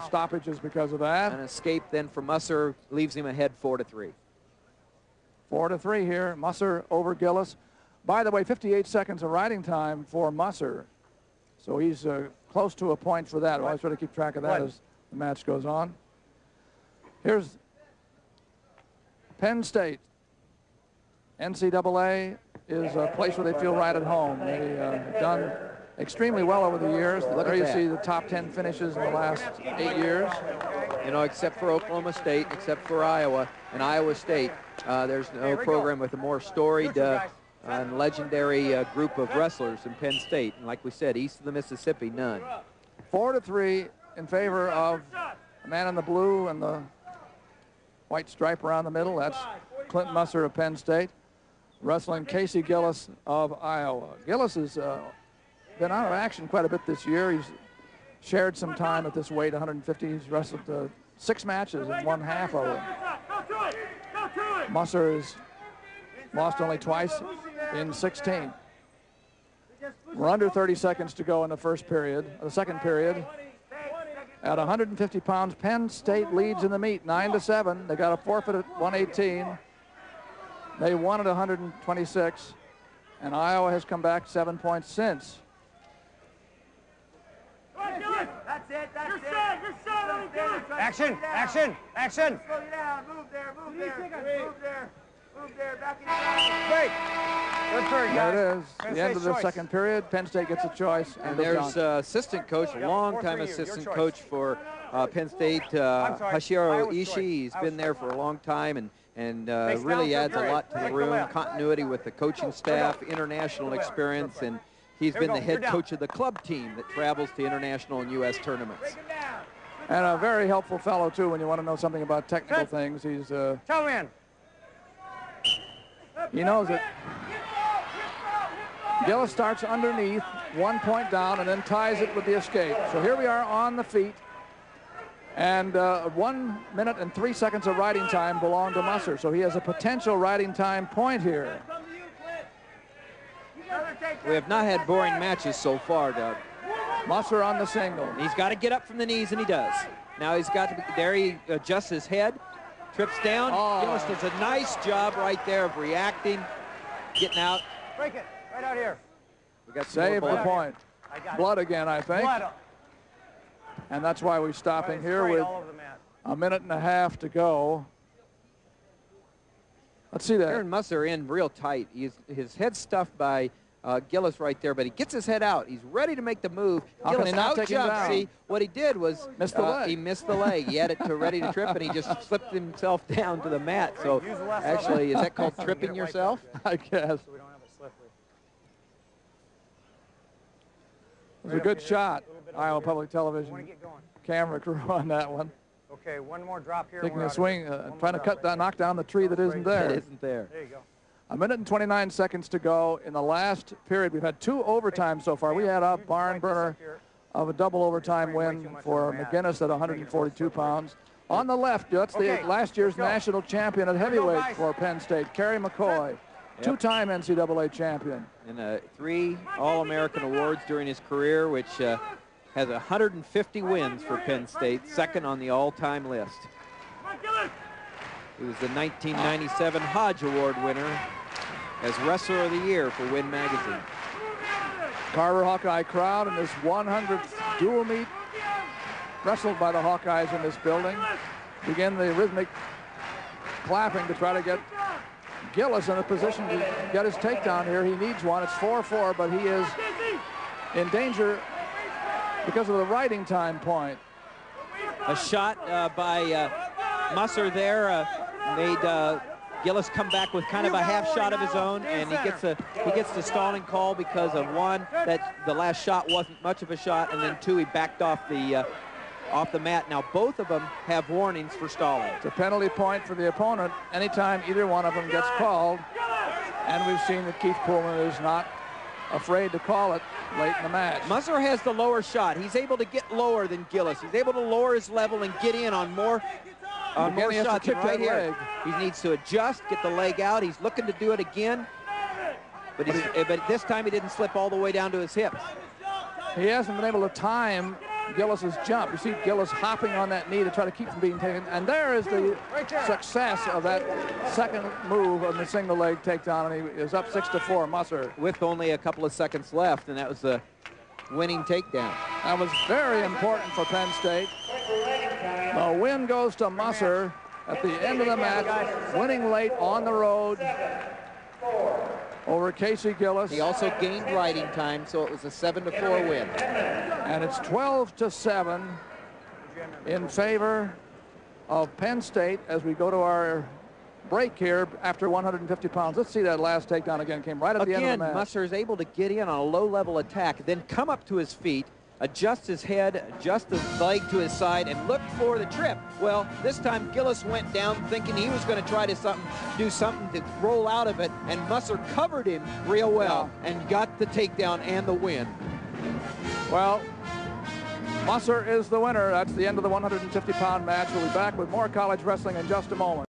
Stoppages because of that. An escape then for Musser leaves him ahead 4-3. 4-3 here. Musser over Gilliss. By the way, 58 seconds of riding time for Musser. So he's close to a point for that. We'll always try to keep track of that as the match goes on. Here's Penn State. NCAA is a place where they feel right at home. They have done extremely well over the years. There you see the top 10 finishes in the last 8 years. You know, except for Oklahoma State, except for Iowa and Iowa State, there's no program with a more storied and legendary group of wrestlers in Penn State. And like we said, east of the Mississippi, none. 4-3 in favor of the man in the blue and the white stripe around the middle. That's Clint Musser of Penn State, wrestling Kasey Gilliss of Iowa. Gilliss has been out of action quite a bit this year. He's shared some time at this weight, 150. He's wrestled 6 matches and won half of them. Musser has lost only twice in 16. We're under 30 seconds to go in the second period. At 150 pounds, Penn State leads in the meet, 9-7. They got a forfeit at 118. They won at 126, and Iowa has come back 7 points since. That's it. Action. Slow you down. Move there. Back in the Great. There it is. The end of the second period. Penn State gets a choice. And there's assistant coach, longtime assistant coach for Penn State, Hashiro Ishii. He's been there for a long time and really adds a lot to the room. Continuity with the coaching staff, international experience, and he's been the head coach of the club team that travels to international and U.S. tournaments. And a very helpful fellow, too, when you want to know something about technical things. He's he knows it. Gilliss starts underneath, 1 point down, and then ties it with the escape. So here we are on the feet. And 1 minute and 3 seconds of riding time belong to Musser. So he has a potential riding time point here. We have not had boring matches so far, Doug. Musser on the single. He's got to get up from the knees, and he does. Now he's got to be there. He adjusts his head, trips down. Gilliss does a nice job right there of reacting, getting out. Break it right out here. We got save the point. Blood again, I think. And that's why we're stopping here with a minute and a half to go. Let's see that. Aaron Musser in real tight. His head's stuffed by Gilliss right there, but he gets his head out. He's ready to make the move. Gilliss out jump. See, what he did was he missed the leg. He had it ready to trip, and he just slipped himself down to the mat. So actually, is that called tripping yourself? I guess. It was a good shot. Iowa Public Television camera crew on that one. Okay, one more drop here. Taking a swing, trying to knock down the tree that isn't there. That isn't there. There you go. A minute and 29 seconds to go in the last period. We've had 2 overtimes so far. We had a barn burner of a double overtime win for McGinnis at 142 pounds. On the left, that's the last year's national champion at heavyweight for Penn State, Kerry McCoy, 2-time NCAA champion. And 3 All-American awards during his career, which has 150 wins for Penn State, second on the all-time list. He was the 1997 Hodge Award winner as Wrestler of the Year for Win Magazine. Carver Hawkeye crowd in this 100th dual meet wrestled by the Hawkeyes in this building. Begin the rhythmic clapping to try to get Gilliss in a position to get his takedown here. He needs one. It's 4-4, but he is in danger because of the riding time point. A shot by Musser there made Gilliss come back with kind of a half shot of his own, and he gets the stalling call because of 1, that the last shot wasn't much of a shot, and then 2, he backed off the mat. Now both of them have warnings for stalling. It's a penalty point for the opponent anytime either one of them gets called, and we've seen that Keith Pullman is not afraid to call it late in the match. Musser has the lower shot. He's able to get lower than Gilliss. He's able to lower his level and get in on more shots right here. He needs to adjust, get the leg out. He's looking to do it again, but this time he didn't slip all the way down to his hips. He hasn't been able to time Gillis's jump. You see Gilliss hopping on that knee to try to keep from being taken. And there is the success of that second move of the single leg takedown, and he is up 6-4, Musser. With only a couple of seconds left, and that was the winning takedown. That was very important for Penn State. The win goes to Musser at the end of the match, winning late on the road over Kasey Gilliss. He also gained riding time, so it was a 7-4 win. And it's 12-7 in favor of Penn State as we go to our break here after 150 pounds. Let's see that last takedown again. Came right at the end of the match. Musser is able to get in on a low-level attack, then come up to his feet, adjust his head, adjust his leg to his side, and look for the trip. Well, this time Gilliss went down thinking he was going to try to do something to roll out of it, and Musser covered him real well and got the takedown and the win. Well, Musser is the winner. That's the end of the 150-pound match. We'll be back with more college wrestling in just a moment.